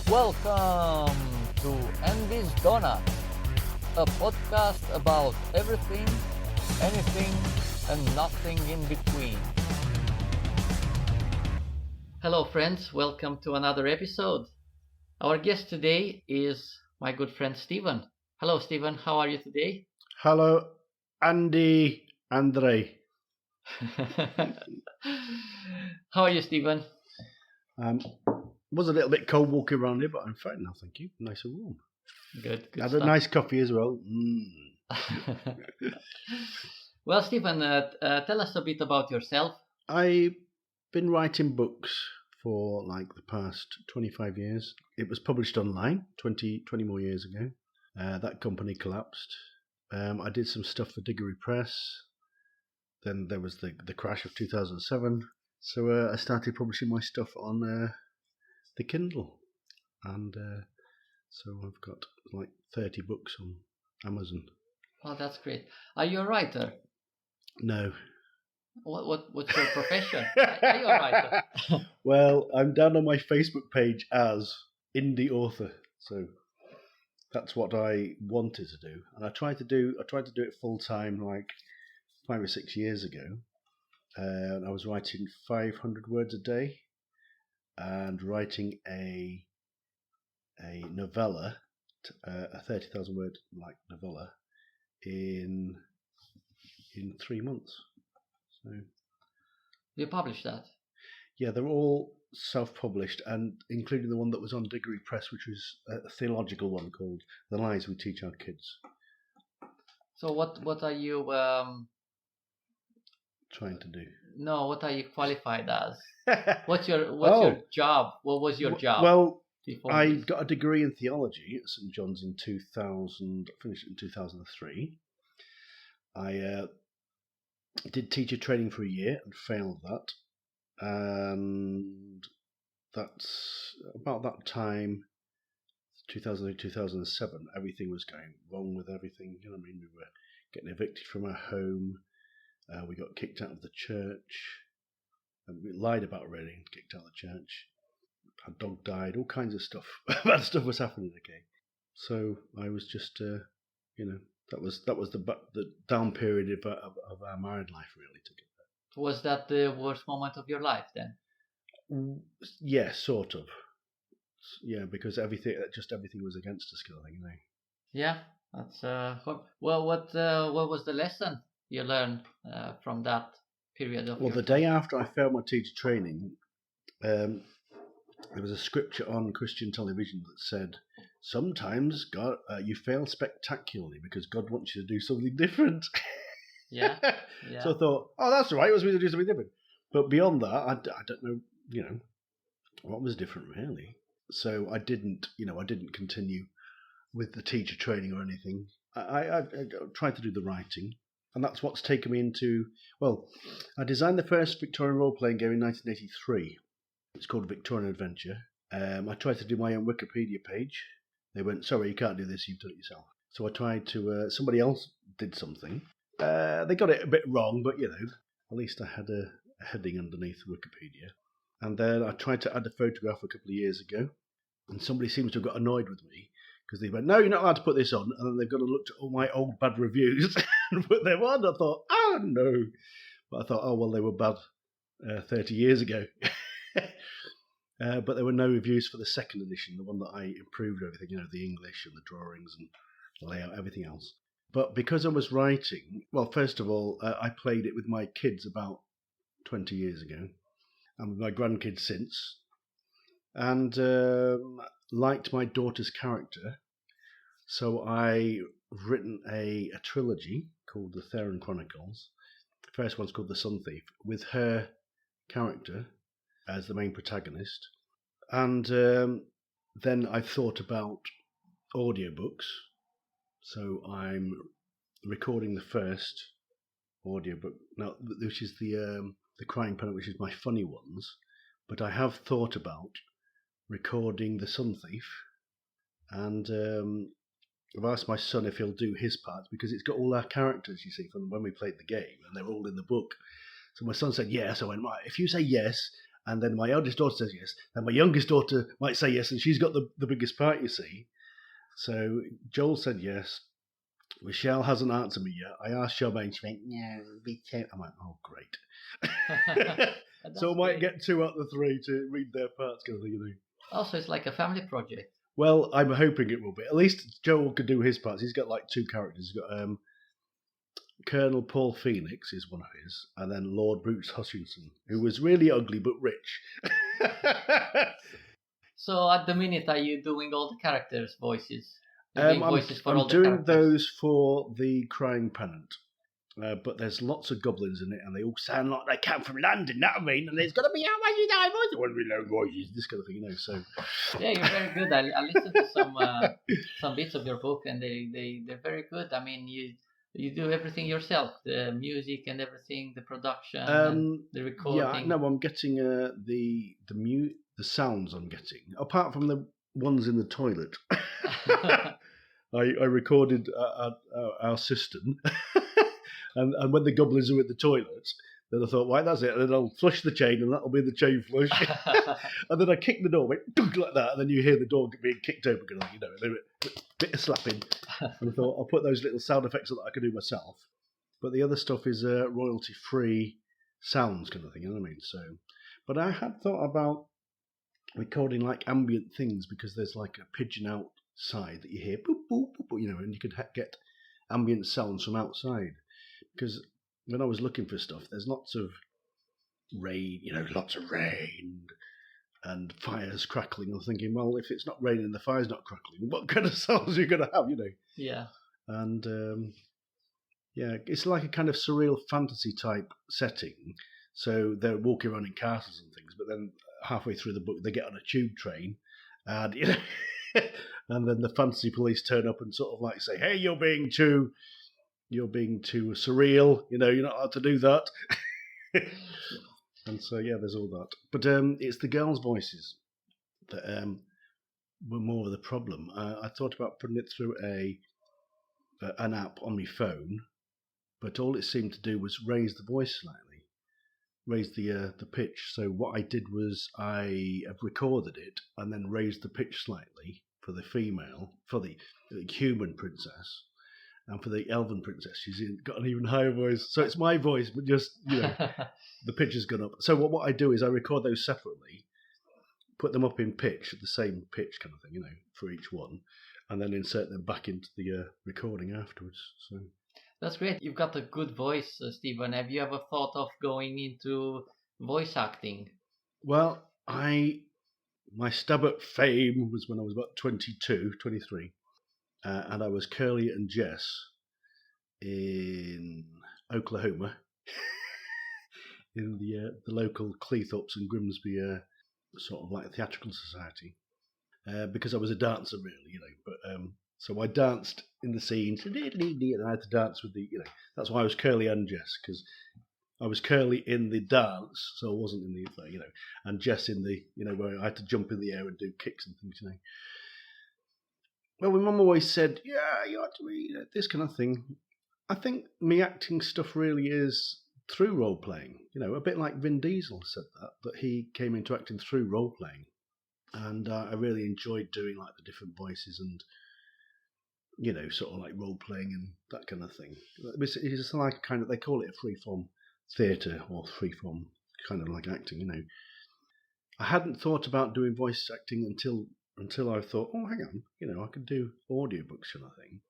Welcome to Envy's Donut, a podcast about everything, anything, and nothing in between. Hello, friends. Welcome to another episode. Our guest today is my good friend Stephen. Hello, Stephen. How are you today? Hello, Andy, Andre. How are you, Stephen? Was a little bit cold walking around here, but I'm fine now, thank you. Nice and warm. Good Had stuff. a nice coffee as well. Well, Stephen, tell us a bit about yourself. I've been writing books for like the past 25 years. It was published online 20 more years ago. That company collapsed. I did some stuff for Diggory Press. Then there was the crash of 2007. So I started publishing my stuff on the Kindle. And so I've got like 30 books on Amazon. Oh, that's great. Are you a writer? No. What's your profession? Are you a writer? Well, I'm down on my Facebook page as indie author. So that's what I wanted to do. And I tried to do it full time like 5 or 6 years ago. And I was writing 500 words a day and writing a novella, a 30,000 word like novella in 3 months. So You published that? yeah, they're all self-published, and including the one that was on Diggory Press, which was a theological one called "The Lies We Teach Our Kids." So what are you Trying to do. No, what are you qualified as? What's your job? What was your job? Well, before I this? got a degree in theology at St John's in 2000. Finished it in 2003. I did teacher training for a year and failed that, and that's about that time, 2008, 2007. Everything was going wrong with everything. You know what I mean? We were getting evicted from our home. We got kicked out of the church. And we lied about it really, kicked out of the church. Our dog died. All kinds of stuff. Bad stuff was happening. Okay, so I was just, that was the down period of our married life really to get there. Was that the worst moment of your life then? Yeah, sort of. Yeah, because everything was against us, kind of thing, you know. Yeah, that's well. What was the lesson you learned from that period of? Well, the day after I failed my teacher training, there was a scripture on Christian television that said, "Sometimes God, you fail spectacularly because God wants you to do something different." Yeah. So I thought, oh, that's right. It was me to do something different. But beyond that, I don't know, what was different really. So I didn't continue with the teacher training or anything. I tried to do the writing, and that's what's taken me into. Well, I designed the first Victorian role-playing game in 1983. It's called Victorian Adventure. I tried to do my own Wikipedia page. They went, sorry, you can't do this, you've done it yourself. So I tried to, somebody else did something. They got it a bit wrong, but at least I had a heading underneath Wikipedia. And then I tried to add a photograph a couple of years ago, and somebody seems to have got annoyed with me because they went, no, you're not allowed to put this on. And then they've got to look at all my old bad reviews and put them on. I thought, oh no. But I thought, oh, well, they were bad 30 years ago. But there were no reviews for the second edition, the one that I improved everything, the English and the drawings and the layout, everything else. But because I was writing, well, first of all, I played it with my kids about 20 years ago, and with my grandkids since, and liked my daughter's character. So I written a trilogy called The Theron Chronicles. The first one's called The Sun Thief, with her character as the main protagonist. And then I thought about audiobooks. So I'm recording the first audiobook now, which is the Crying Planet, which is my funny ones. But I have thought about recording The Sun Thief, and I've asked my son if he'll do his part because it's got all our characters, you see, from when we played the game, and they're all in the book. So my son said yes. I went, right, if you say yes, And then my eldest daughter says yes. And my youngest daughter might say yes, and she's got the biggest part, you see. So Joel said yes. Michelle hasn't answered me yet. I asked Shelby, and she went, no, be careful. I'm like, oh, great. So I might get 2 out of the 3 to read their parts, kind of thing, you know. Also, it's like a family project. Well, I'm hoping it will be. At least Joel could do his parts. He's got like 2 characters. He's got Colonel Paul Phoenix is one of his, and then Lord Bruce Hutchinson, who was really ugly but rich. So at the minute, are you doing all the characters' voices? Voices for I'm all the doing characters? those for the Crying Pennant. But there's lots of goblins in it, and they all sound like they come from London, know what I mean? And there's got to be how much you know, I want to be low voices, this kind of thing, you know. So yeah, you're very good. I listened to some bits of your book, and they're very good. I mean, you do everything yourself, the music and everything, the production, and the recording. Yeah, no, I'm getting the sounds I'm getting, apart from the ones in the toilet. I recorded our cistern. And when the goblins are at the toilets, then I thought, right, that's it. And then I'll flush the chain, and that'll be the chain flush. And then I kicked the door, went like that, and then you hear the door being kicked open, you know, and a bit of slapping. And I thought, I'll put those little sound effects that I can do myself. But the other stuff is royalty-free sounds kind of thing, you know what I mean? So, but I had thought about recording like ambient things, because there's like a pigeon outside that you hear, boop, boop, boop, boop, you know, and you could get ambient sounds from outside. Because when I was looking for stuff, there's lots of rain, you know, lots of rain and fires crackling. I'm thinking, well, if it's not raining and the fire's not crackling, what kind of sounds are you going to have, you know? Yeah. And, yeah, it's like a kind of surreal fantasy type setting. So they're walking around in castles and things, but then halfway through the book, they get on a tube train and, you know, and then the fantasy police turn up and sort of like say, hey, you're being too surreal, you know, you're not allowed to do that. And so, yeah, there's all that. But it's the girls' voices that were more of the problem. I thought about putting it through an app on my phone, but all it seemed to do was raise the voice slightly, raise the pitch. So what I did was I have recorded it and then raised the pitch slightly for the female, for the human princess. And for the elven princess, she's got an even higher voice. So it's my voice, but just, you know, the pitch has gone up. So what I do is I record those separately, put them up in pitch, at the same pitch kind of thing, you know, for each one, and then insert them back into the recording afterwards. So that's great. You've got a good voice, Stephen. Have you ever thought of going into voice acting? Well, my stab at fame was when I was about 22, 23. And I was Curly and Jess in Oklahoma, in the local Cleethorpes and Grimsby sort of like theatrical society, because I was a dancer really, you know. But so I danced in the scenes, and I had to dance with you know. That's why I was Curly and Jess, because I was Curly in the dance, so I wasn't in the, you know, and Jess in the, you know, where I had to jump in the air and do kicks and things, you know. Well, my mum always said, yeah, you ought to be, you know, this kind of thing. I think me acting stuff really is through role-playing. You know, a bit like Vin Diesel said that he came into acting through role-playing. And I really enjoyed doing, like, the different voices and, you know, sort of like role-playing and that kind of thing. It's like kind of, they call it a free-form theatre or free-form kind of like acting, you know. I hadn't thought about doing voice acting until I thought, oh, hang on, you know, I could do audiobooks kind of thing.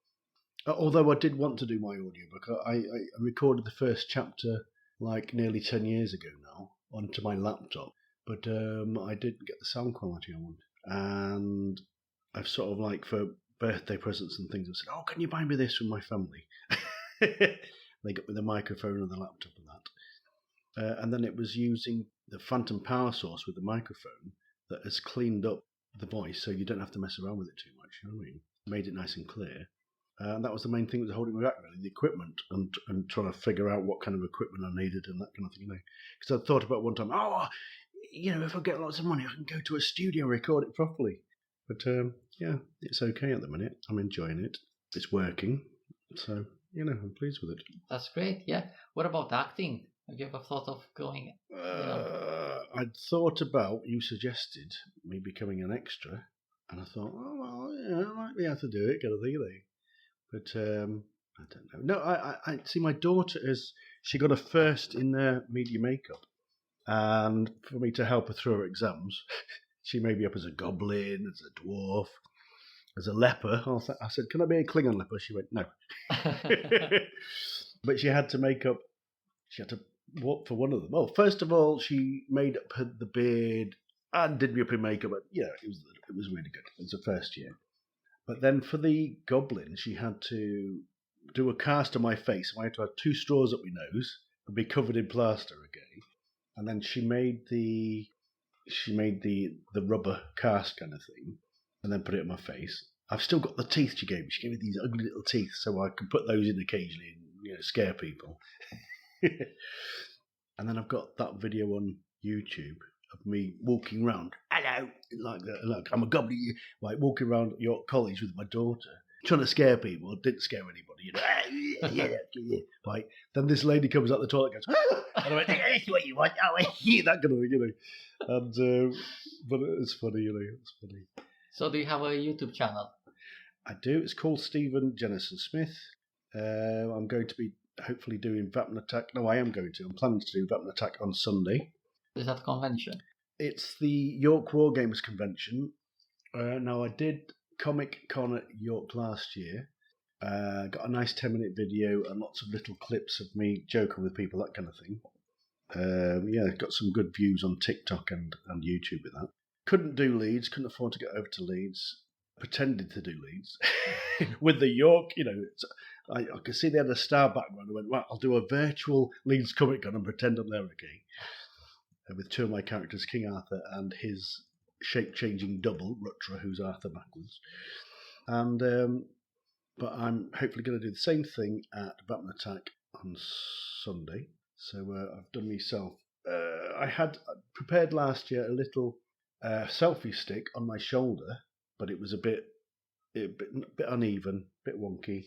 Although I did want to do my audiobook. I recorded the first chapter like nearly 10 years ago now onto my laptop, but I didn't get the sound quality I wanted. And I've sort of like for birthday presents and things, I said, oh, can you buy me this from my family? They got me the microphone and the laptop and that. And then it was using the phantom power source with the microphone that has cleaned up the voice, so you don't have to mess around with it too much, you know what I mean? Made it nice and clear. And that was the main thing that was holding me back, really, the equipment, and trying to figure out what kind of equipment I needed and that kind of thing, you know. Because I thought about one time, oh, you know, if I get lots of money, I can go to a studio and record it properly. But, yeah, it's okay at the minute. I'm enjoying it. It's working. So, you know, I'm pleased with it. That's great, yeah. What about acting? Have you ever thought of going? I'd thought about, you suggested me becoming an extra, and I thought, oh, well, yeah, I might be able to do it, kind of thing. But I don't know. No, I see. My daughter she got a first in media makeup, and for me to help her through her exams, she made me up as a goblin, as a dwarf, as a leper. I said, "Can I be a Klingon leper?" She went, "No." But she had to make up. She had to walk for one of them. Well, first of all, she made up the beard and did me up in makeup. But yeah, it was really good. It was the first year. But then for the goblin, she had to do a cast on my face. I had to have 2 straws up my nose and be covered in plaster again. And then she made the rubber cast kind of thing, and then put it on my face. I've still got the teeth she gave me. She gave me these ugly little teeth, so I can put those in occasionally and scare people. And then I've got that video on YouTube of me walking around, hello, like that. Look, I'm a goblin, like walking around York College with my daughter, trying to scare people. Didn't scare anybody, yeah. Like, then this lady comes out the toilet, and goes, and I went, that's what you want, that kind of thing, And but it's funny, it's funny. So do you have a YouTube channel? I do. It's called Stephen Jennison-Smith. I'm going to be hopefully doing Vapman Attack. No, I am going to. I'm planning to do Vapman Attack on Sunday. Is that a convention? It's the York War Games convention. Now, I did Comic Con at York last year. Got a nice 10-minute video and lots of little clips of me joking with people, that kind of thing. Got some good views on TikTok and YouTube with that. Couldn't do Leeds, couldn't afford to get over to Leeds. Pretended to do Leeds with the York, I could see they had a star background. I went, well, I'll do a virtual Leeds Comic Con and pretend I'm there again. With 2 of my characters, King Arthur and his shape-changing double, Ruttra, who's Arthur backwards. And but I'm hopefully going to do the same thing at Vapman Attack on Sunday. So I've done myself. I had prepared last year a little selfie stick on my shoulder, but it was a bit uneven, a bit wonky.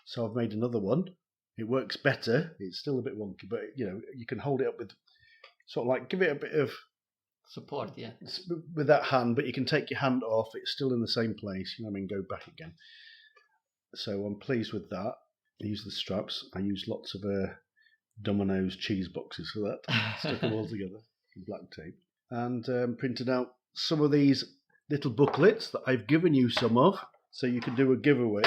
So I've made another one. It works better. It's still a bit wonky, but you can hold it up with sort of like give it a bit of support, yeah. With that hand, but you can take your hand off. It's still in the same place. Go back again. So I'm pleased with that. I use the straps. I use lots of Domino's cheese boxes for that. Stuck them all together in black tape. And printed out some of these little booklets that I've given you some of, so you can do a giveaway.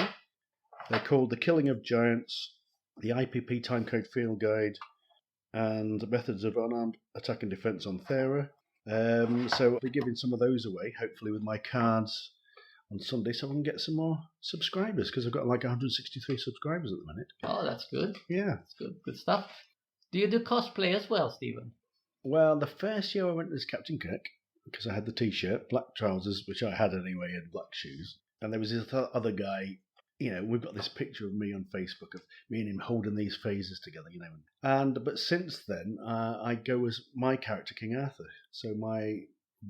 They're called The Killing of Giants, the IPP Timecode Field Guide, and Methods of Unarmed Attack and Defence on Thera. So I'll be giving some of those away, hopefully with my cards on Sunday, so I can get some more subscribers, because I've got like 163 subscribers at the minute. Oh, that's good. Yeah. That's good. Good stuff. Do you do cosplay as well, Stephen? Well, the first year I went as Captain Kirk, because I had the T-shirt, black trousers, which I had anyway, and black shoes. And there was this other guy, we've got this picture of me on Facebook of me and him holding these phases together, But since then, I go as my character, King Arthur. So my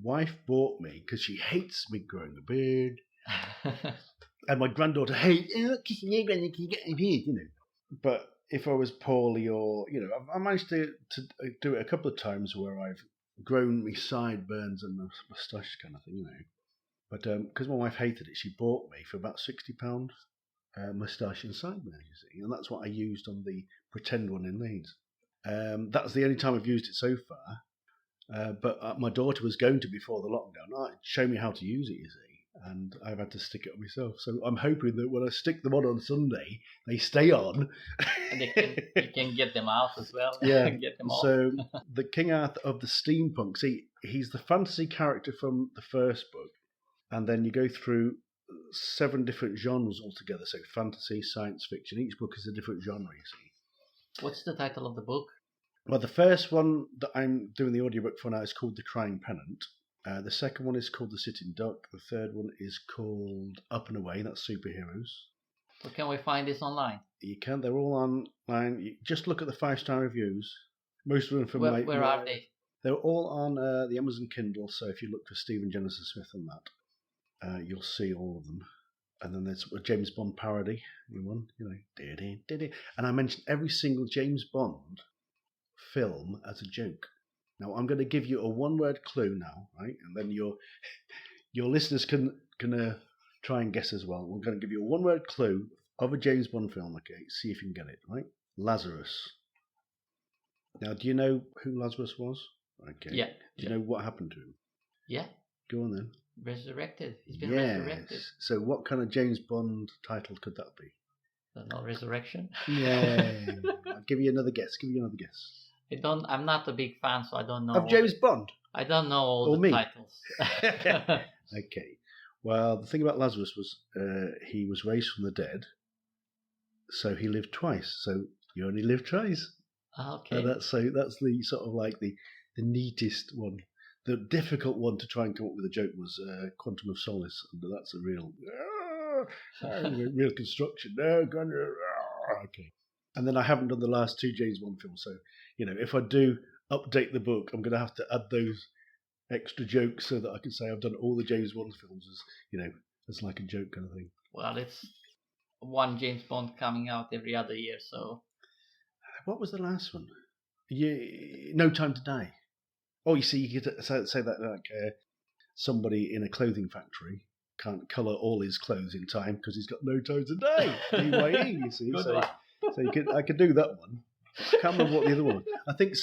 wife bought me, because she hates me growing a beard. And my granddaughter hates, kissing your granny, can you get a beard, But if I was poorly or, I managed to do it a couple of times where I've grown me sideburns and moustache kind of thing, But because my wife hated it, she bought me for about £60 moustache and sideburns, you see. And that's what I used on the pretend one in Leeds. That's the only time I've used it so far. But my daughter was going to before the lockdown. Show me how to use it, you see. And I've had to stick it on myself. So I'm hoping that when I stick them on Sunday, they stay on. And you can get them out as well. Yeah. Get them off. So the King Arthur of the steampunk. See, he's the fantasy character from the first book. And then you go through 7 different genres altogether. So fantasy, science fiction. Each book is a different genre, you see. What's the title of the book? Well, the first one that I'm doing the audiobook for now is called The Crying Pennant. The second one is called The Sitting Duck. The third one is called Up and Away. That's superheroes. So can we find this online? You can. They're all online. You just look at the 5-star reviews. Most of them from where are they? They're all on the Amazon Kindle. So if you look for Stephen Jennison-Smith on that, you'll see all of them. And then there's a James Bond parody. One, And I mentioned every single James Bond film as a joke. Now, I'm going to give you a one-word clue now, right? And then your listeners can try and guess as well. We're going to give you a one-word clue of a James Bond film, okay? See if you can get it, right? Lazarus. Now, do you know who Lazarus was? Okay. Yeah. Do you know what happened to him? Yeah. Go on then. Resurrected. He's been resurrected. So what kind of James Bond title could that be? No, Resurrection. Yeah. I'll give you another guess. I'm not a big fan, so I don't know. Of James Bond? I don't know all the titles. Okay. Well, the thing about Lazarus was he was raised from the dead, so he lived twice. So you only live twice. Okay. That's the sort of like the neatest one. The difficult one to try and come up with a joke was Quantum of Solace, and that's a real construction. No, okay. And then I haven't done the last two James Bond films, so if I do update the book, I'm going to have to add those extra jokes so that I can say I've done all the James Bond films as like a joke kind of thing. Well, it's one James Bond coming out every other year, so. What was the last one? No Time to Die. Oh, you see, you could say that like somebody in a clothing factory can't colour all his clothes in time because he's got no time to die. DYE, you see. So I could do that one. Can't remember what the other one was. I think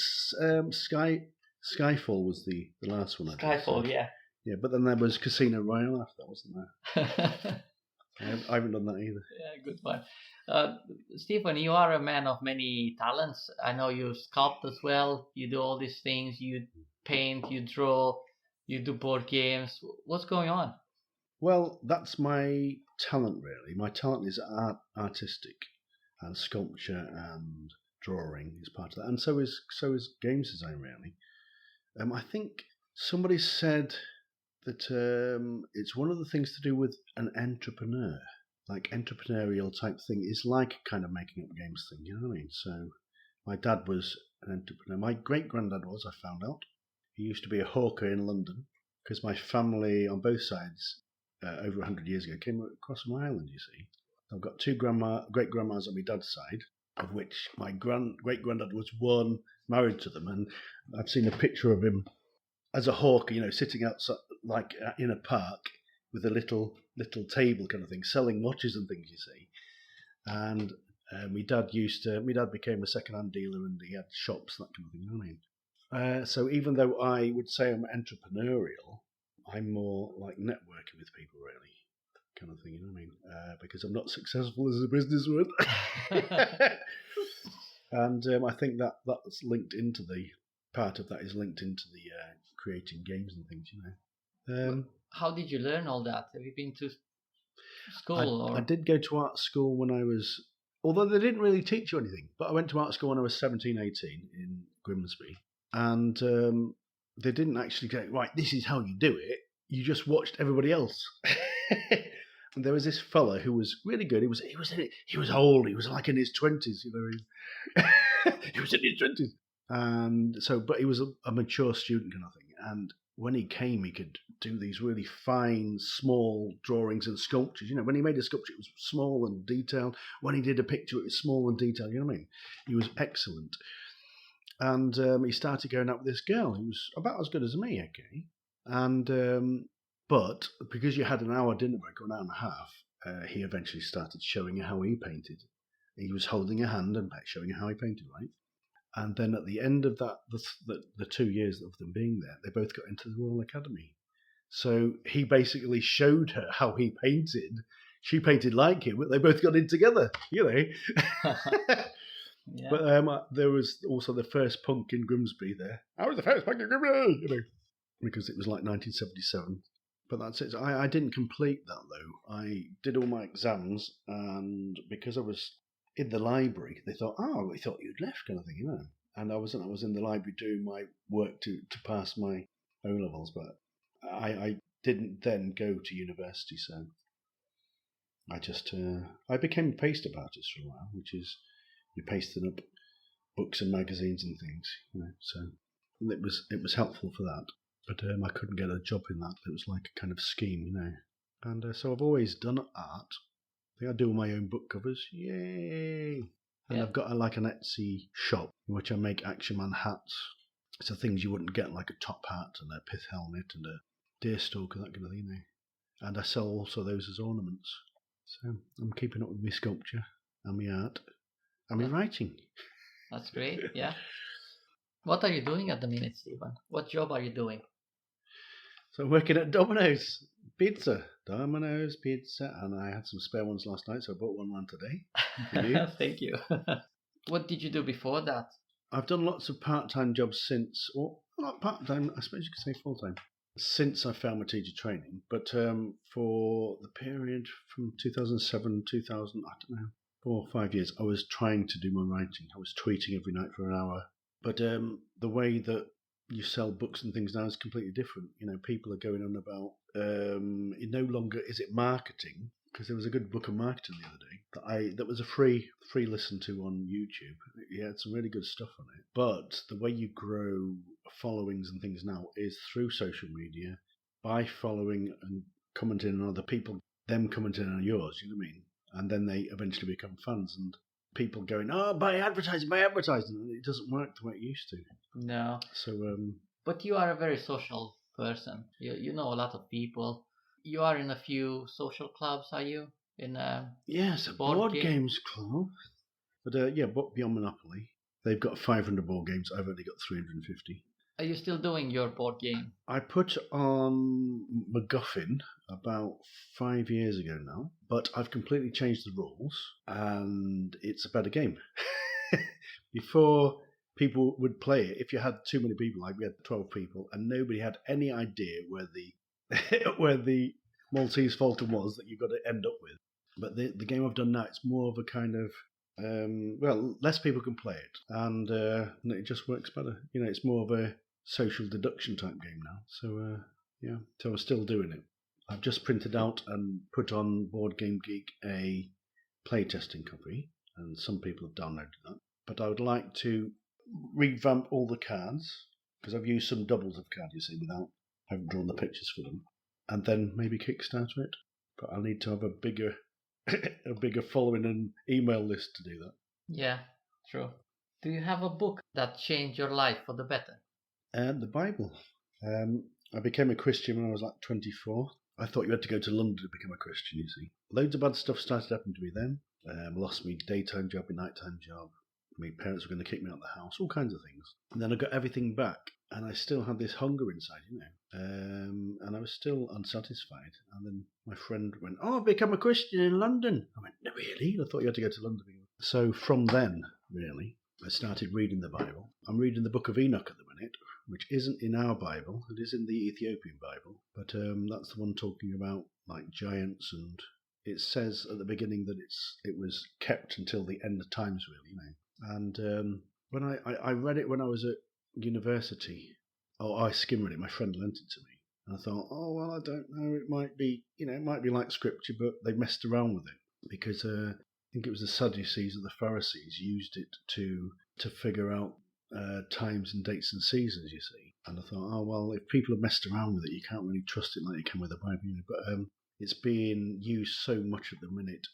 Skyfall was the last one. Skyfall, yeah. Yeah, but then there was Casino Royale after that, wasn't there? I haven't done that either. Yeah, good one. Stephen, you are a man of many talents. I know you sculpt as well. You do all these things. You paint, you draw, you do board games. What's going on? Well, that's my talent, really. My talent is artistic, and sculpture and drawing is part of that, and so is games design, really. I think somebody said that it's one of the things to do with an entrepreneur, like entrepreneurial type thing. It's like kind of making up games thing, you know what I mean? So my dad was an entrepreneur. My great-granddad was, I found out. He used to be a hawker in London because my family on both sides over 100 years ago came across from Ireland, you see. I've got two great-grandmas on my dad's side, of which my great-granddad was one, married to them, and I've seen a picture of him as a hawker, sitting outside, like in a park with a little table kind of thing, selling watches and things, you see. And my dad became a second-hand dealer, and he had shops, that kind of thing, you know what I mean? So even though I would say I'm entrepreneurial, I'm more like networking with people, really, kind of thing, you know what I mean? Because I'm not successful as a businessman. And I think that's linked into part of that is linked into the creating games and things, How did you learn all that? Have you been to school? I did go to art school when I was, although they didn't really teach you anything, but I went to art school when I was 17, 18 in Grimsby. And they didn't actually go, right, this is how you do it. You just watched everybody else. And there was this fella who was really good. He was old. He was like in his 20s, He was in his 20s. And so, but he was a mature student kind of thing. And when he came, he could do these really fine, small drawings and sculptures. When he made a sculpture, it was small and detailed. When he did a picture, it was small and detailed. You know what I mean? He was excellent. And he started going out with this girl who was about as good as me, okay? And but because you had an hour dinner break or an hour and a half, he eventually started showing her how he painted. He was holding her hand and showing her how he painted, right? And then at the end of that, the 2 years of them being there, they both got into the Royal Academy. So he basically showed her how he painted. She painted like him, but they both got in together, Yeah. But there was also the first punk in Grimsby there. I was the first punk in Grimsby, because it was like 1977. But that's it. I didn't complete that, though. I did all my exams, and because I was in the library, they thought, we thought you'd left, kind of thing, And I wasn't. I was in the library doing my work to pass my O-levels, but I didn't then go to university, so I just I became a paste-up artist for a while, which is you pasting up books and magazines and things, So it was helpful for that. But I couldn't get a job in that. It was like a kind of scheme, And so I've always done art. I think I do all my own book covers. Yay! And I've got like an Etsy shop in which I make Action Man hats So things you wouldn't get, like a top hat and a pith helmet and a deer stalker, that kind of thing, you know. And I sell also those as ornaments. So I'm keeping up with my sculpture and my art and my writing. That's great, yeah. What are you doing at the minute, Stephen? What job are you doing? So I'm working at Domino's Pizza. Domino's Pizza. And I had some spare ones last night, so I bought one round today. For you. Thank you. What did you do before that? I've done lots of part-time jobs since, or not part-time, I suppose you could say full-time, since I found my teacher training. But for the period from 2007, 2000, I don't know, 4 or 5 years, I was trying to do my writing. I was tweeting every night for an hour. But the way that you sell books and things now is completely different. You know, people are going on about, it no longer, is it marketing? Because there was a good book of marketing the other day that was a free listen to on YouTube. It had some really good stuff on it. But the way you grow followings and things now is through social media, by following and commenting on other people, them commenting on yours, you know what I mean? And then they eventually become fans and people going, oh, buy advertising. And it doesn't work the way it used to. No. So, but you are a very social person. You know a lot of people. You are in a few social clubs, are you? Yes, a board games club. But but beyond Monopoly, they've got 500 board games. I've only got 350. Are you still doing your board game? I put on MacGuffin about 5 years ago now, but I've completely changed the rules, and it's a better game. Before, people would play it. If you had too many people, like we had 12 people, and nobody had any idea where the Maltese Falcon was that you've got to end up with. But the game I've done now, it's more of a kind of, less people can play it, and it just works better. You know, it's more of a social deduction type game now. So, so I'm still doing it. I've just printed out and put on Board Game Geek a playtesting copy, and some people have downloaded that. But I would like to revamp all the cards, because I've used some doubles of cards, you see, I haven't drawn the pictures for them, and then maybe Kickstarter it. But I'll need to have a bigger following and email list to do that. Yeah, true. Do you have a book that changed your life for the better? The Bible. I became a Christian when I was like 24. I thought you had to go to London to become a Christian, you see. Loads of bad stuff started happening to me then. Lost my daytime job, my nighttime job. My parents were going to kick me out of the house, all kinds of things. And then I got everything back, and I still had this hunger inside, you know. And I was still unsatisfied. And then my friend went, oh, I've become a Christian in London. I went, no, really? I thought you had to go to London. So from then, really, I started reading the Bible. I'm reading the Book of Enoch at the minute, which isn't in our Bible. It is in the Ethiopian Bible. But that's the one talking about, like, giants, and it says at the beginning that it was kept until the end of times, really, you know. And when I read it when I was at university, I skim-read it, my friend lent it to me, and I thought, oh, well, I don't know, it might be like scripture, but they messed around with it, because I think it was the Sadducees or the Pharisees used it to figure out times and dates and seasons, you see. And I thought, oh, well, if people have messed around with it, you can't really trust it like you can with the Bible, you know. But it's being used so much at the minute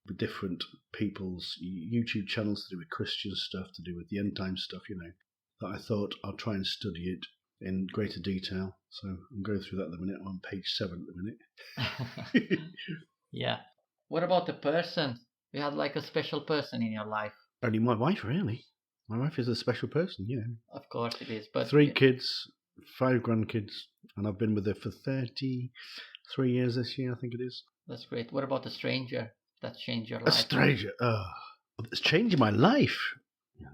with different people's YouTube channels to do with Christian stuff, to do with the end time stuff, you know, that I thought I'll try and study it in greater detail. So I'm going through that at the minute. I'm on page 7 at the minute. Yeah. What about the person? You had like a special person in your life? Only my wife, really. My wife is a special person, you know. Of course it is. But 3 kids, 5 grandkids, and I've been with her for 33 years this year, I think it is. That's great. What about a stranger that changed your life? A stranger? Oh, it's changing my life.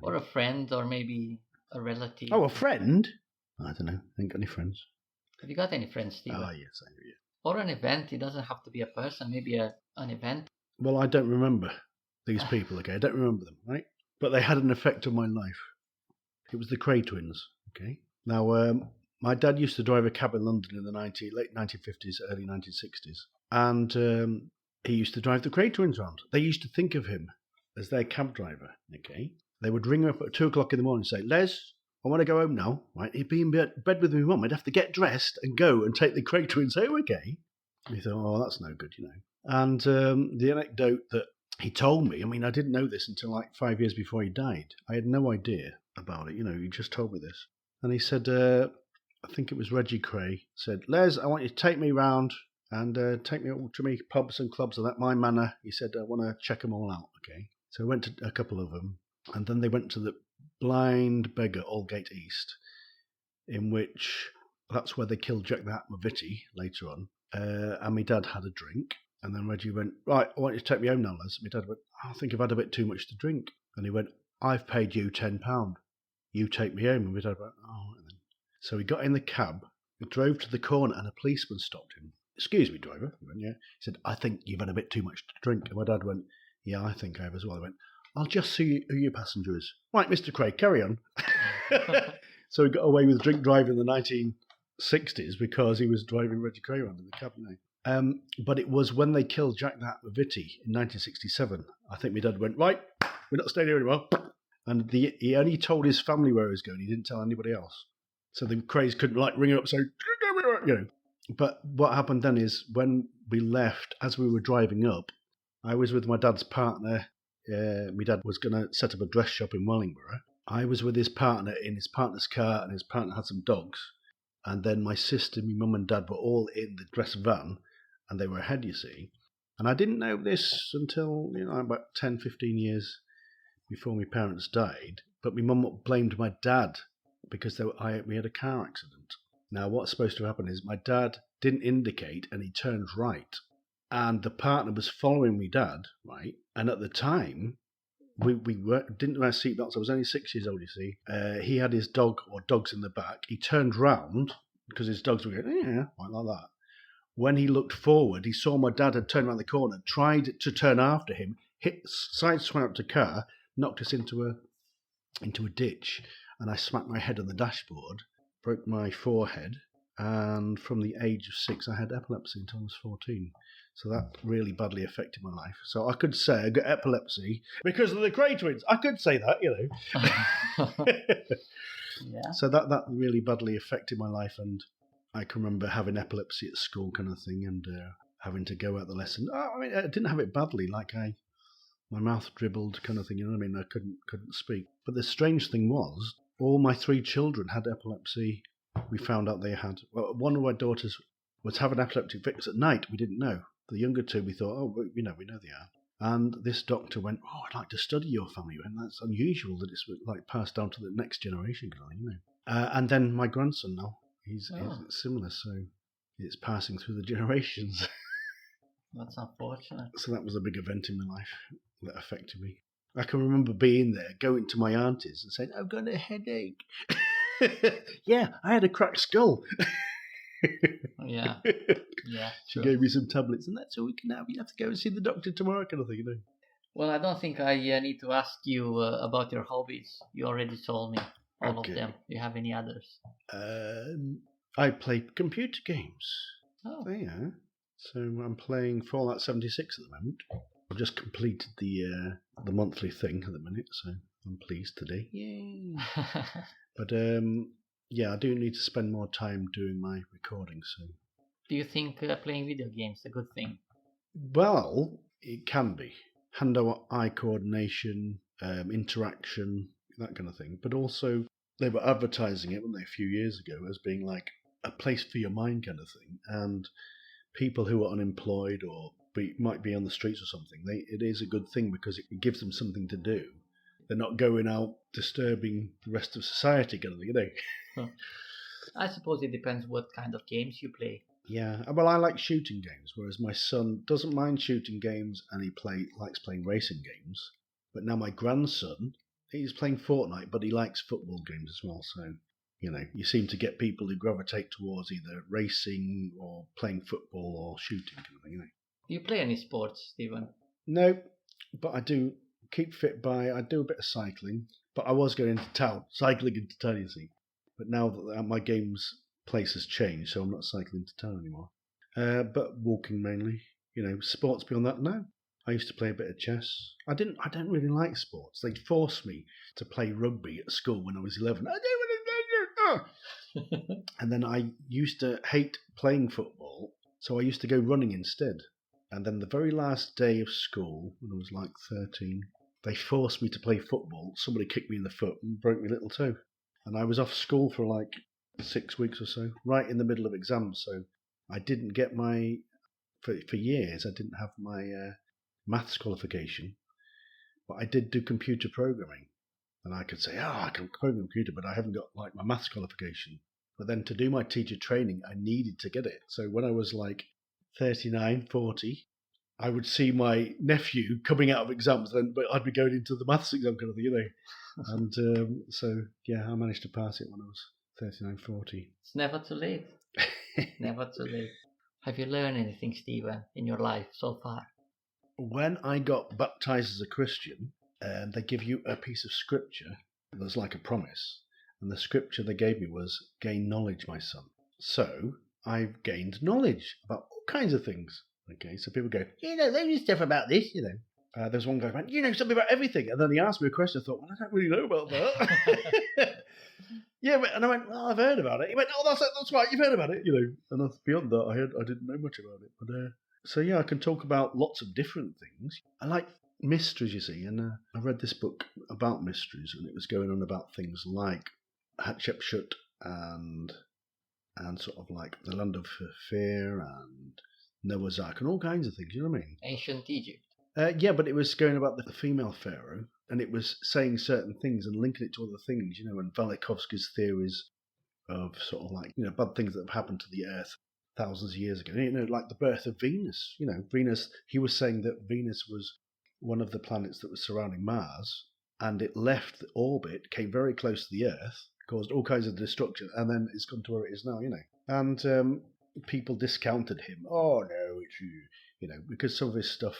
Or a friend, or maybe a relative. Oh, a friend? I don't know. I ain't got any friends. Have you got any friends, Steve? Oh, yes, I do, yeah. Or an event. It doesn't have to be a person. Maybe an event. Well, I don't remember these people, okay? I don't remember them, right? But they had an effect on my life. It was the Cray twins, okay? Now, my dad used to drive a cab in London in the late 1950s, early 1960s. And he used to drive the Cray twins around. They used to think of him as their cab driver, okay? They would ring him up at 2 o'clock in the morning and say, Les, I want to go home now, right? He'd be in bed with my mum. I'd have to get dressed and go and take the Cray twins home, okay? And he thought, oh, that's no good, you know. And the anecdote that he told me, I mean, I didn't know this until like 5 years before he died. I had no idea about it, you know, he just told me this. And he said, I think it was Reggie Cray, said, Les, I want you to take me round and take me to me pubs and clubs and at my manor. He said, I want to check them all out, okay? So I went to a couple of them, and then they went to the Blind Beggar, Aldgate East, in which that's where they killed Jack the Hat Maviti later on. And my dad had a drink, and then Reggie went, right, I want you to take me home now, Les. My dad went, I think I've had a bit too much to drink. And he went, I've paid you £10. You take me home. And my dad went, oh. And then, so he got in the cab, drove to the corner, and a policeman stopped him. Excuse me, driver. He went, yeah. He said, I think you've had a bit too much to drink. And my dad went, yeah, I think I have as well. I went, I'll just see who your passenger is. Right, Mr. Craig, carry on. So he got away with drink driving in the 1960s because he was driving Reggie Cray around in the cab. But it was when they killed Jack the Hat Maviti in 1967. I think my dad went, right, we're not staying here anymore. And he only told his family where he was going. He didn't tell anybody else. So the Crays couldn't ring him up and say, But what happened then is when we left, as we were driving up, I was with my dad's partner. My dad was going to set up a dress shop in Wellingborough. I was with his partner in his partner's car, and his partner had some dogs. And then my sister, my mum and dad were all in the dress van, and they were ahead, you see. And I didn't know this until about 10, 15 years before my parents died. But my mum blamed my dad because we had a car accident. Now, what's supposed to happen is my dad didn't indicate, and he turned right. And the partner was following my dad, right? And at the time, we didn't wear seatbelts. I was only 6 years old, you see. He had his dog or dogs in the back. He turned round because his dogs were going, yeah, like that. When he looked forward, he saw my dad had turned around the corner, tried to turn after him, sideswiped a car, knocked us into a ditch, and I smacked my head on the dashboard, broke my forehead, and from the age of 6, I had epilepsy until I was 14. So that really badly affected my life. So I could say I got epilepsy because of the Cray twins. I could say that, Yeah. So that really badly affected my life, and I can remember having epilepsy at school kind of thing, and having to go out the lesson. I mean, I didn't have it badly, like my mouth dribbled kind of thing, I mean? I couldn't speak. But the strange thing was, all my 3 children had epilepsy. We found out they had. Well, one of my daughters was having epileptic fits at night. We didn't know. The younger 2, we thought, we know they are. And this doctor went, I'd like to study your family. And that's unusual that it's like passed down to the next generation, and then my grandson now, he's similar. So it's passing through the generations. That's unfortunate. So that was a big event in my life that affected me. I can remember being there, going to my auntie's and saying, I've got a headache. Yeah, I had a cracked skull. Yeah. She gave me some tablets, and that's all we can have. You have to go and see the doctor tomorrow, kind of thing, Well, I don't think I need to ask you about your hobbies. You already told me all of them. Do you have any others? I play computer games. Oh. Yeah. So I'm playing Fallout 76 at the moment. I've just completed the monthly thing at the minute, so I'm pleased today. Yay! But I do need to spend more time doing my recording. So, do you think playing video games is a good thing? Well, it can be. Hand-eye coordination, interaction, that kind of thing. But also, they were advertising it, weren't they, a few years ago, as being like a place for your mind kind of thing. And people who are unemployed or might be on the streets or something, it is a good thing because it gives them something to do. They're not going out disturbing the rest of society, kind of thing, I suppose it depends what kind of games you play. Yeah, well, I like shooting games, whereas my son doesn't mind shooting games and he likes playing racing games. But now my grandson, he's playing Fortnite, but he likes football games as well. So, you seem to get people who gravitate towards either racing or playing football or shooting, kind of thing, Do you play any sports, Stephen? No, but I do keep fit I do a bit of cycling, but I was going into town, cycling into town, you see. But now that my games place has changed, so I'm not cycling to town anymore. But walking mainly. Sports beyond that, no. I used to play a bit of chess. I don't really like sports. They'd force me to play rugby at school when I was 11. I don't want to do it. And then I used to hate playing football, so I used to go running instead. And then the very last day of school, when I was like 13, they forced me to play football. Somebody kicked me in the foot and broke my little toe. And I was off school for like 6 weeks or so, right in the middle of exams. So I didn't get for years, I didn't have my maths qualification, but I did do computer programming. And I could say, I can program a computer, but I haven't got like my maths qualification. But then to do my teacher training, I needed to get it. So when I was like 39, 40, I would see my nephew coming out of exams, but I'd be going into the maths exam kind of thing, And so, yeah, I managed to pass it when I was 39, 40. It's never too late. Never too late. Have you learned anything, Stephen, in your life so far? When I got baptized as a Christian, they give you a piece of scripture. There's like a promise. And the scripture they gave me was, gain knowledge, my son. So I've gained knowledge about all kinds of things. Okay, so people go, there's stuff about this, There's one guy who went, something about everything. And then he asked me a question. I thought, well, I don't really know about that. Yeah, and I went, well, I've heard about it. He went, oh, that's right, you've heard about it, And beyond that, I didn't know much about it. But so, yeah, I can talk about lots of different things. I like mysteries, you see, and I read this book about mysteries, and it was going on about things like Hatshepsut and sort of like the land of fear and Noah's Ark and all kinds of things, you know what I mean? Ancient Egypt. Yeah, but it was going about the female pharaoh, and it was saying certain things and linking it to other things, and Velikovsky's theories of sort of like, bad things that have happened to the Earth thousands of years ago. Like the birth of Venus. Venus, he was saying that Venus was one of the planets that was surrounding Mars, and it left the orbit, came very close to the Earth, caused all kinds of destruction, and then it's gone to where it is now, And people discounted him. Oh, no, it's, because some of his stuff,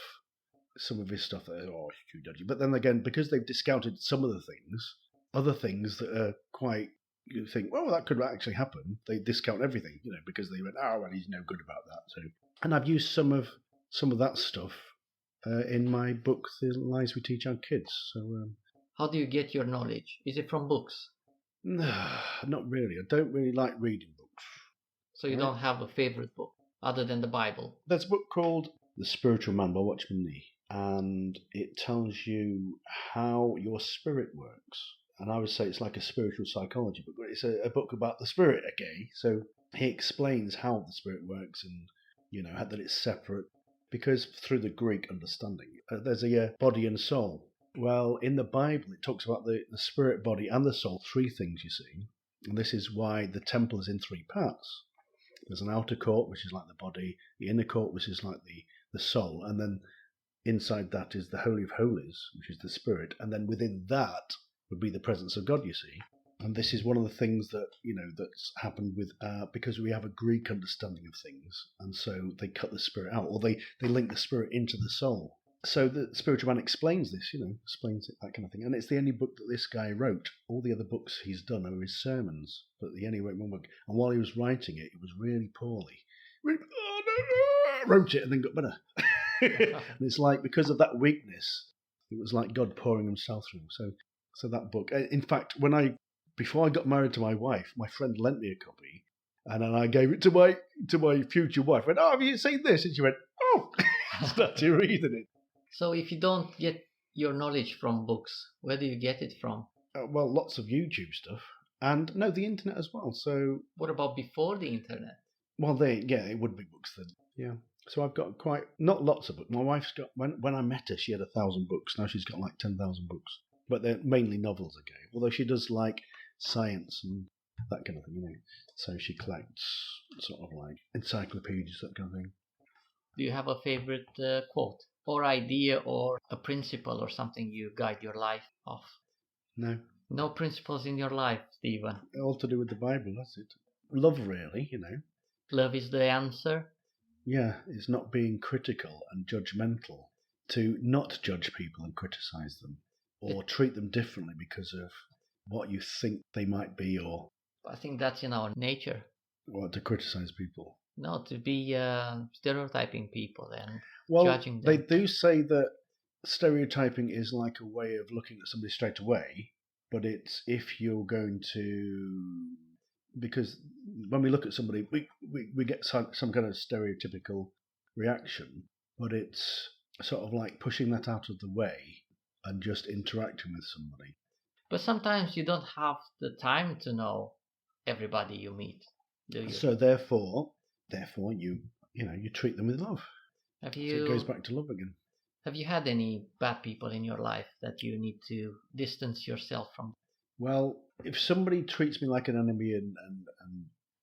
it's too dodgy. But then again, because they've discounted some of the things, other things that are quite, you think, well, that could actually happen. They discount everything, because they went, well, he's no good about that. So, and I've used some of that stuff in my book, The Lies We Teach Our Kids. So, how do you get your knowledge? Is it from books? No, not really. I don't really like reading books. So you don't have a favorite book other than the Bible? There's a book called The Spiritual Man by Watchman Nee, and it tells you how your spirit works. And I would say it's like a spiritual psychology book, but it's a book about the spirit, okay? So he explains how the spirit works and, that it's separate. Because through the Greek understanding, there's a body and soul. Well, in the Bible, it talks about the spirit, body, and the soul, three things, you see. And this is why the temple is in three parts. There's an outer court, which is like the body, the inner court, which is like the soul, and then inside that is the Holy of Holies, which is the spirit, and then within that would be the presence of God, you see. And this is one of the things that, that's happened with, because we have a Greek understanding of things, and so they cut the spirit out, or they link the spirit into the soul. So the Spiritual Man explains this, explains it, that kind of thing. And it's the only book that this guy wrote. All the other books he's done are his sermons, but he only wrote one book. And while he was writing it, it was really poorly. Wrote it and then got better. And it's like, because of that weakness, it was like God pouring himself through him. So that book, in fact, before I got married to my wife, my friend lent me a copy, and then I gave it to my future wife. I went, have you seen this? And she went, started reading it. So if you don't get your knowledge from books, where do you get it from? Well, lots of YouTube stuff, and the internet as well. So what about before the internet? Well, it would be books then. Yeah. So I've got not lots of books. My wife's got, when I met her, she had 1,000 books. Now she's got like 10,000 books, but they're mainly novels, okay. Although she does like science and that kind of thing, So she collects sort of like encyclopedias, that kind of thing. Do you have a favorite quote or idea or a principle or something you guide your life off? No. No principles in your life, Stephen? All to do with the Bible, that's it. Love, really, Love is the answer? Yeah, it's not being critical and judgmental. To not judge people and criticize them, or treat them differently because of what you think they might be, or... I think that's in our nature. What, to criticize people? No, to be stereotyping people and judging them. They do say that stereotyping is like a way of looking at somebody straight away, but it's if you're going to... Because when we look at somebody, we get some kind of stereotypical reaction, but it's sort of like pushing that out of the way and just interacting with somebody. But sometimes you don't have the time to know everybody you meet, do you? So therefore you treat them with love. So it goes back to love again. Have you had any bad people in your life that you need to distance yourself from? Well, if somebody treats me like an enemy and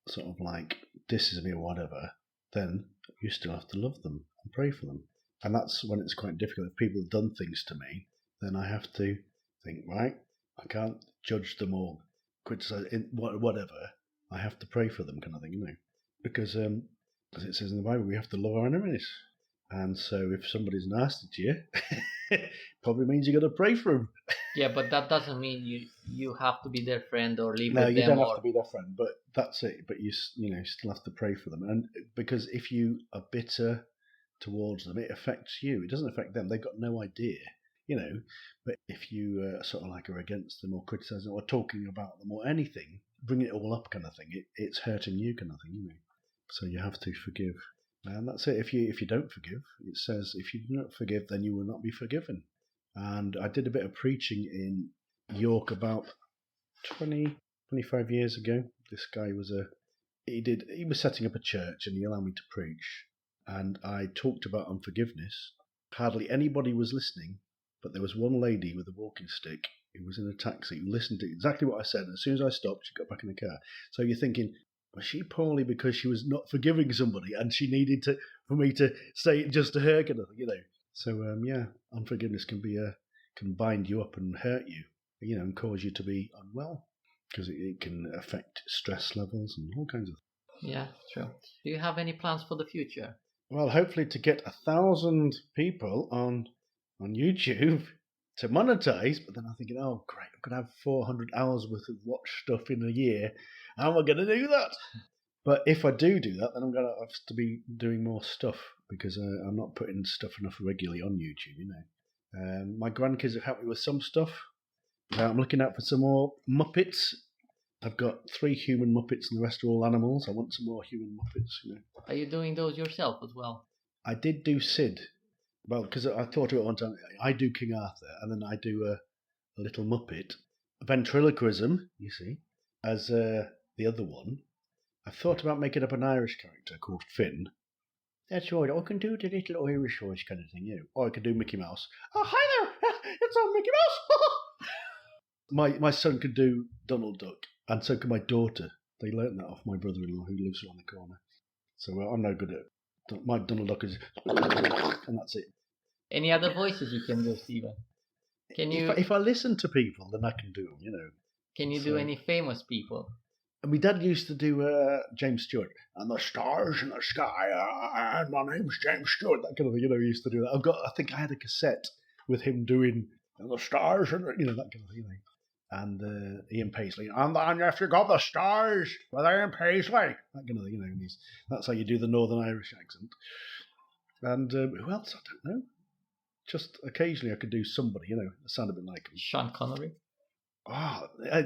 sort of like disses me or whatever, then you still have to love them and pray for them. And that's when it's quite difficult. If people have done things to me, then I have to think, right, I can't judge them or criticize whatever. I have to pray for them, kind of thing, because as it says in the Bible, we have to love our enemies. And so if somebody's nasty to you, probably means you got to pray for them. Yeah, but that doesn't mean you have to be their friend or live with them. No, you don't have to be their friend, but that's it. But you still have to pray for them, and because if you are bitter towards them, it affects you. It doesn't affect them; they've got no idea, But if you sort of like are against them or criticise them or talking about them or anything, bring it all up, kind of thing. It's hurting you, kind of thing, So you have to forgive, and that's it. If you don't forgive, it says if you do not forgive, then you will not be forgiven. And I did a bit of preaching in York about 25 years ago. This guy was he was setting up a church and he allowed me to preach. And I talked about unforgiveness. Hardly anybody was listening, but there was one lady with a walking stick who was in a taxi who listened to exactly what I said. And as soon as I stopped, she got back in the car. So you're thinking, was she poorly because she was not forgiving somebody and she needed for me to say it just to her, kind of thing, So, unforgiveness can bind you up and hurt you, and cause you to be unwell because it can affect stress levels and all kinds of things. Yeah, true. Do you have any plans for the future? Well, hopefully to get 1,000 people on YouTube to monetize, but then I'm thinking, oh, great, I'm going to have 400 hours worth of watch stuff in a year. How am I going to do that? But if I do that, then I'm going to have to be doing more stuff because I'm not putting stuff enough regularly on YouTube, My grandkids have helped me with some stuff. I'm looking out for some more Muppets. I've got 3 human Muppets and the rest are all animals. I want some more human Muppets, Are you doing those yourself as well? I did do Sid. Well, because I thought of it one time. I do King Arthur and then I do a little Muppet. Ventriloquism, you see, as the other one. I've thought about making up an Irish character called Finn. That's right, I can do the little Irish voice kind of thing, Or I can do Mickey Mouse. Oh, hi there! It's on Mickey Mouse! My son could do Donald Duck, and so can my daughter. They learnt that off my brother-in-law who lives around the corner. So I'm no good at it. My Donald Duck is... and that's it. Any other voices you can do, Stephen? Can you... If I listen to people, then I can do them, Can you do any famous people? And my dad used to do James Stewart. And the stars in the sky, and my name's James Stewart. That kind of thing, he used to do that. I think I had a cassette with him doing the stars, and that kind of thing, And Ian Paisley. And then if you got the stars with Ian Paisley. That kind of thing, And that's how you do the Northern Irish accent. And who else? I don't know. Just occasionally I could do somebody, sound a bit like him. Sean Connery.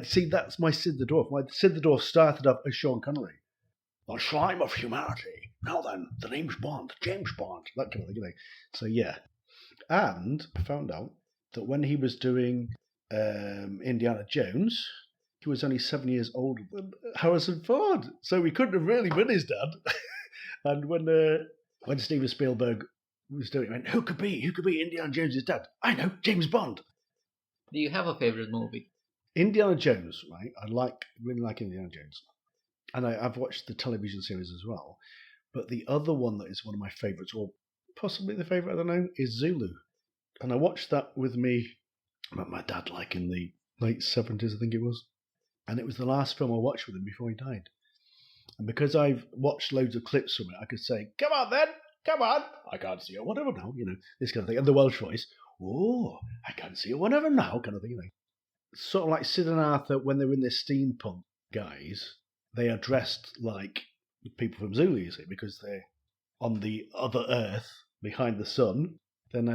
See, that's my Sid the Dwarf. My Sid the Dwarf started off as Sean Connery. The slime of humanity. Now then, the name's Bond, James Bond, that kind of thing. So yeah. And I found out that when he was doing Indiana Jones, he was only 7 years older than Harrison Ford. So he couldn't have really been his dad. And when Steven Spielberg was doing it, he went, who could be Indiana Jones' dad? I know, James Bond. Do you have a favourite movie? Indiana Jones, right? Really like Indiana Jones. And I've watched the television series as well. But the other one that is one of my favourites, or possibly the favourite, I don't know, is Zulu. And I watched that with my dad, like in the late 70s, I think it was. And it was the last film I watched with him before he died. And because I've watched loads of clips from it, I could say, come on then, come on. I can't see it, whatever now, this kind of thing. And the Welsh voice, oh, I can't see it, whatever now, kind of thing, Sort of like Sid and Arthur, when they were in their steampunk guys, they are dressed like people from Zulu, you see, because they're on the other Earth, behind the sun. Then,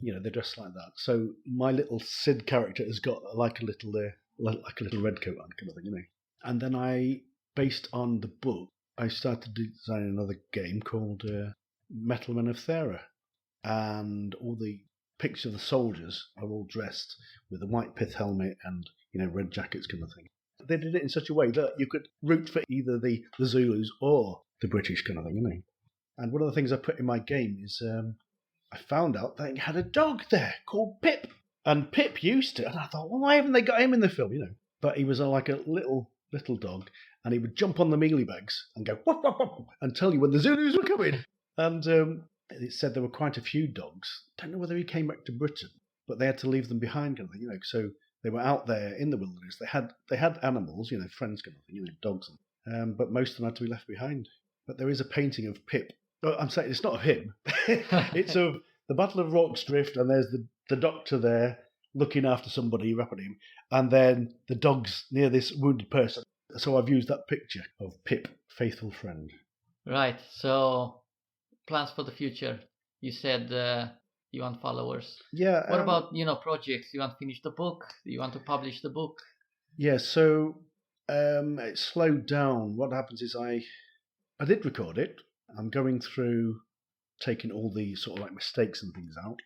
they're dressed like that. So my little Sid character has got like a little red coat on, kind of thing, And then based on the book, I started designing another game called Metal Men of Thera. And all the pictures of the soldiers are all dressed with a white pith helmet and, red jackets kind of thing. They did it in such a way that you could root for either the Zulus or the British kind of thing, And one of the things I put in my game is I found out they had a dog there called Pip. And Pip used to, and I thought, well, why haven't they got him in the film, But he was like a little dog, and he would jump on the mealie bags and go, whoop, whoop, whoop, and tell you when the Zulus were coming. And it said there were quite a few dogs. Don't know whether he came back to Britain, but they had to leave them behind, kind of thing, So they were out there in the wilderness. They had animals, friends, kind of thing, dogs, but most of them had to be left behind. But there is a painting of Pip. Oh, I'm saying it's not of him. It's of the Battle of Rorke's Drift, and there's the doctor there looking after somebody, rapping him, and then the dog's near this wounded person. So I've used that picture of Pip, faithful friend. Right. So plans for the future. You said you want followers. Yeah. What about projects? You want to finish the book? You want to publish the book? Yeah. So it slowed down. What happens is I did record it. I'm going through taking all the sort of like mistakes and things out.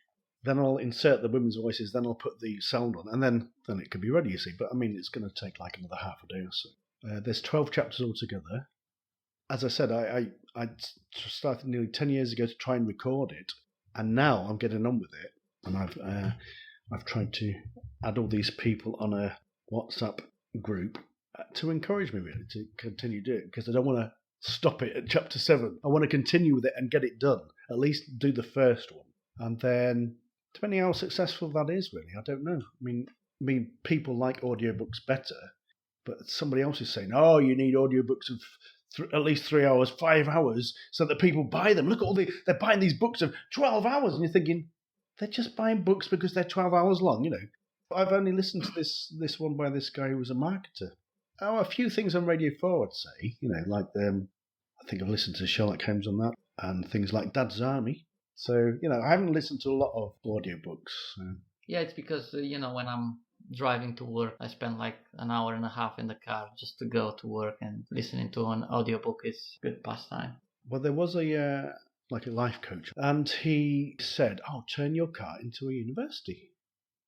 Then I'll insert the women's voices. Then I'll put the sound on, and then it could be ready. You see, but I mean, it's going to take like another half a day or so. There's 12 chapters altogether. As I said, I started nearly 10 years ago to try and record it, and now I'm getting on with it. And I've tried to add all these people on a WhatsApp group to encourage me really to continue doing it, because I don't want to stop it at chapter 7. I want to continue with it and get it done. At least do the first one, and then depending how successful that is, really, I don't know. I mean, people like audiobooks better, but somebody else is saying, oh, you need audiobooks of at least 3 hours, 5 hours, so that people buy them. Look at they're buying these books of 12 hours, and you're thinking, they're just buying books because they're 12 hours long, I've only listened to this one by this guy who was a marketer. Oh, a few things on Radio 4, I'd say, like I think I've listened to Sherlock Holmes on that, and things like Dad's Army. So, I haven't listened to a lot of audiobooks. So. Yeah, it's because, when I'm driving to work, I spend like an hour and a half in the car just to go to work, and listening to an audiobook is good pastime. Well, there was a life coach, and he said, oh, turn your car into a university.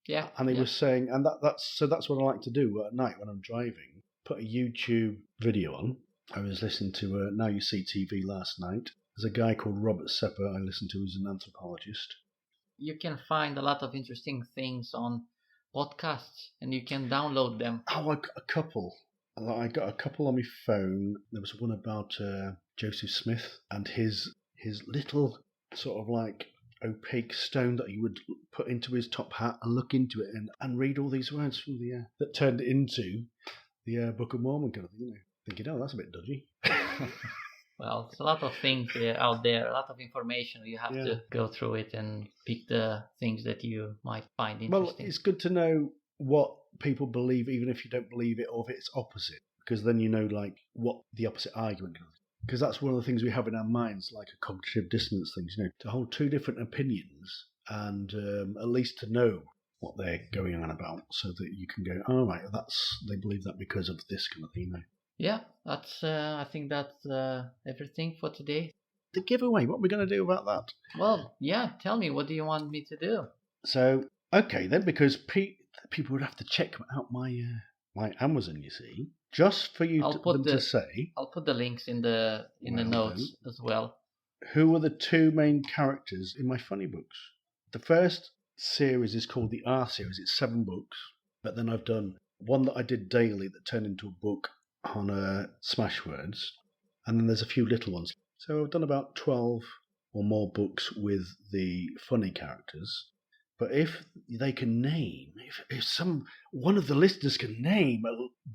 Yeah. And he was saying, and that's what I like to do at night when I'm driving, put a YouTube video on. I was listening to Now You See TV last night. There's a guy called Robert Sepper I listened to, who's an anthropologist. You can find a lot of interesting things on podcasts, and you can download them. Oh, I got a couple. I got a couple on my phone. There was one about Joseph Smith and his little sort of like opaque stone that he would put into his top hat and look into it and read all these words from that turned into the Book of Mormon kind of thing, Thinking, oh, that's a bit dodgy. Well, there's a lot of things out there, a lot of information. You have to go through it and pick the things that you might find interesting. Well, it's good to know what people believe, even if you don't believe it, or if it's opposite, because then you know, like, what the opposite argument is. Because that's one of the things we have in our minds, like a cognitive dissonance thing, to hold two different opinions and at least to know what they're going on about, so that you can go, oh, right, they believe that because of this kind of thing. Yeah, that's. I think that's everything for today. The giveaway, what are we going to do about that? Well, yeah, tell me, what do you want me to do? So, okay then, because people would have to check out my Amazon, you see, just for you to say. I'll put the links in the notes as well. Who are the two main characters in my funny books? The first series is called the R series. It's 7 books, but then I've done one that I did daily that turned into a book on Smashwords, and then there's a few little ones. So I've done about 12 or more books with the funny characters. But if they can name, if one of the listeners can name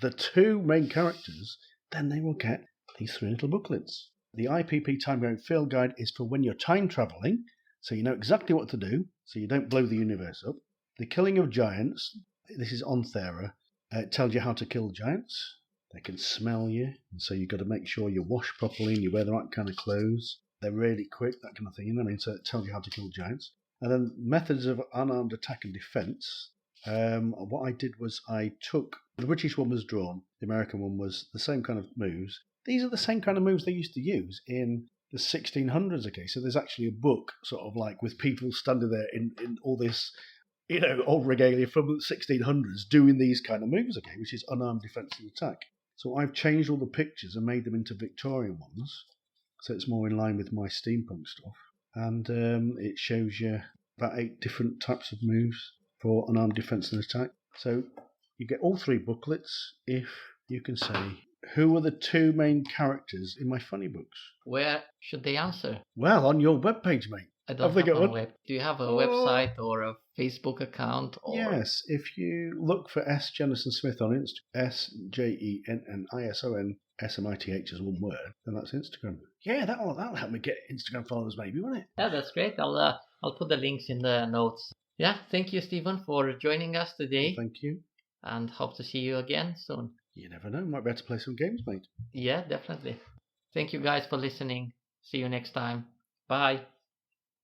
the 2 main characters, then they will get these 3 little booklets. The IPP Time Going Field Guide is for when you're time travelling, so you know exactly what to do, so you don't blow the universe up. The Killing of Giants, this is on Thera. It tells you how to kill giants. They can smell you, and so you've got to make sure you wash properly and you wear the right kind of clothes. They're really quick, that kind of thing, So it tells you how to kill giants. And then Methods of Unarmed Attack and Defence. What I did was I took, the British one was drawn, the American one was the same kind of moves. These are the same kind of moves they used to use in the 1600s, okay? So there's actually a book, sort of like, with people standing there in all this old regalia from the 1600s doing these kind of moves again, which is unarmed defense and attack. So I've changed all the pictures and made them into Victorian ones, so it's more in line with my steampunk stuff. And it shows you about 8 different types of moves for unarmed defense and attack. So you get all 3 booklets if you can say, who are the 2 main characters in my funny books? Where should they answer? Well, on your webpage, mate. I don't have a web. Do you have a website or a Facebook account? Or... Yes, if you look for S. Jennison-Smith on Instagram, SJennisonSmith as one word, then that's Instagram. Yeah, that'll help me get Instagram followers maybe, won't it? Yeah, that's great. I'll put the links in the notes. Yeah, thank you, Stephen, for joining us today. Thank you. And hope to see you again soon. You never know, might be able to play some games, mate. Yeah, definitely. Thank you guys for listening. See you next time. Bye.